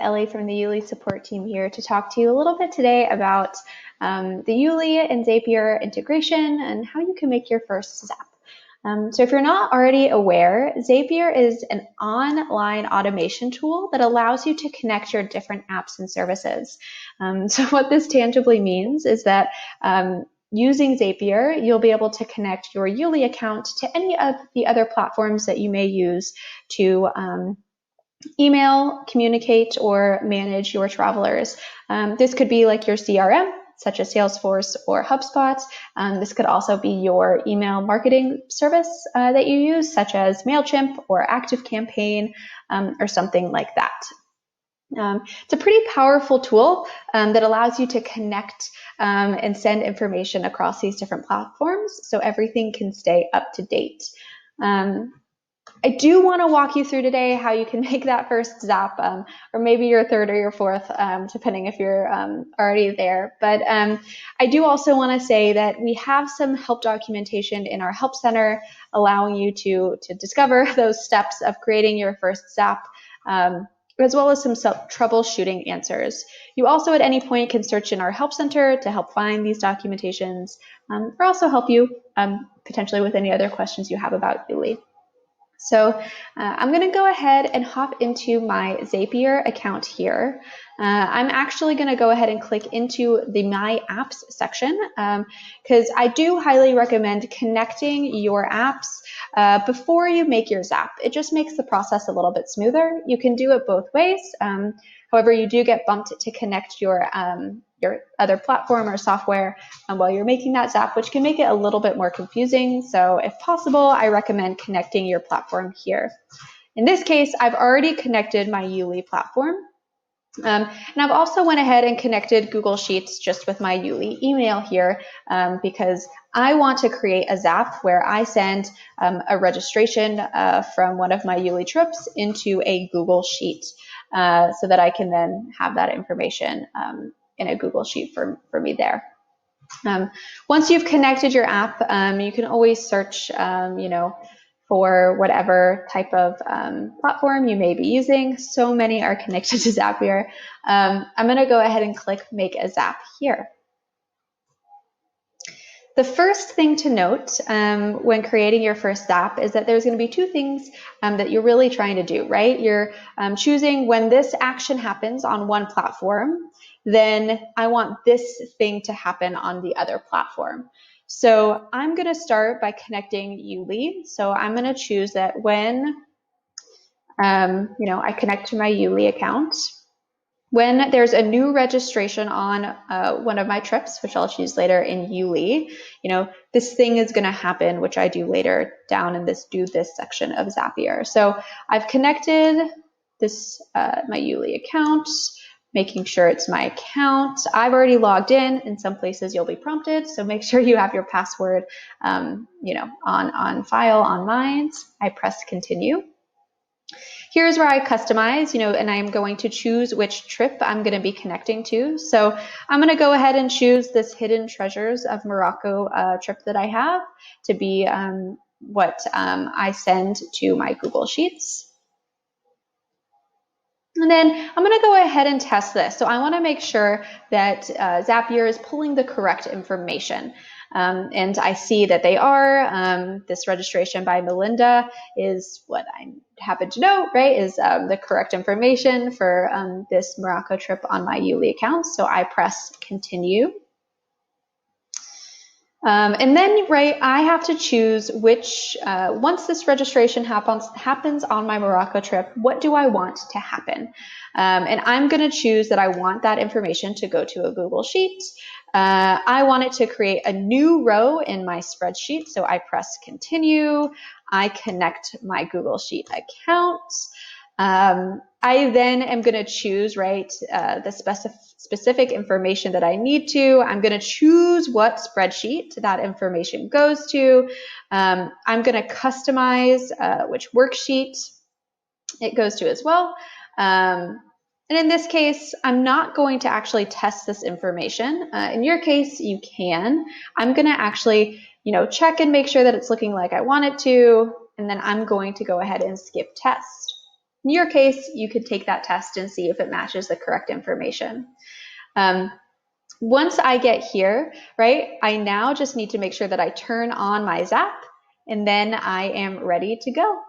Ellie from the YouLi support team here to talk to you a little bit today about the YouLi and Zapier integration and how you can make your first Zap. So if you're not already aware, Zapier is an online automation tool that allows you to connect your different apps and services. So what this tangibly means is that using Zapier, you'll be able to connect your YouLi account to any of the other platforms that you may use to email, communicate, or manage your travelers. This could be like your CRM, such as Salesforce or HubSpot. This could also be your email marketing service that you use, such as MailChimp or ActiveCampaign or something like that. It's a pretty powerful tool that allows you to connect and send information across these different platforms so everything can stay up to date. I do want to walk you through today how you can make that first Zap, or maybe your third or your fourth, depending if you're already there. But I do also want to say that we have some help documentation in our Help Center, allowing you to discover those steps of creating your first Zap, as well as some troubleshooting answers. You also at any point can search in our Help Center to help find these documentations, or also help you potentially with any other questions you have about YouLi. So I'm going to go ahead and hop into my Zapier account here. I'm actually going to go ahead and click into the My Apps section because I do highly recommend connecting your apps before you make your Zap. It just makes the process a little bit smoother. You can do it both ways. However, you do get bumped to connect your other platform or software while you're making that Zap, which can make it a little bit more confusing. So if possible, I recommend connecting your platform here. In this case, I've already connected my YouLi platform. And I've also went ahead and connected Google Sheets just with my YouLi email here because I want to create a Zap where I send a registration from one of my YouLi trips into a Google Sheet so that I can then have that information in a Google Sheet for me there. Once you've connected your app, you can always search, for whatever type of platform you may be using. So many are connected to Zapier. I'm going to go ahead and click Make a Zap here. The first thing to note when creating your first Zap is that there's going to be two things that you're really trying to do, right? You're choosing when this action happens on one platform, then I want this thing to happen on the other platform. So I'm going to start by connecting YouLi. So I'm going to choose that when I connect to my YouLi account, when there's a new registration on one of my trips, which I'll choose later in YouLi, this thing is going to happen, which I do later down in this do this section of Zapier. So I've connected this my YouLi account, making sure it's my account. I've already logged in some places you'll be prompted, so make sure you have your password on file on Mind. I press continue. Here's where I customize, and I'm going to choose which trip I'm going to be connecting to. So I'm going to go ahead and choose this Hidden Treasures of Morocco trip that I have to be what I send to my Google Sheets. And then I'm going to go ahead and test this. So I want to make sure that Zapier is pulling the correct information. And I see that they are. This registration by Melinda is what I happen to know, right, is the correct information for this Morocco trip on my YouLi account. So I press continue. And then, right, I have to choose which, once this registration happens on my Morocco trip, what do I want to happen? And I'm going to choose that I want that information to go to a Google Sheet. I want it to create a new row in my spreadsheet. So I press continue. I connect my Google Sheet account. I then am going to choose, right, the specific information that I need to. I'm going to choose what spreadsheet that information goes to. I'm going to customize which worksheet it goes to as well. And in this case, I'm not going to actually test this information. In your case, you can. I'm going to actually, check and make sure that it's looking like I want it to. And then I'm going to go ahead and skip test. In your case, you could take that test and see if it matches the correct information. Once I get here, right, I now just need to make sure that I turn on my Zap, and then I am ready to go.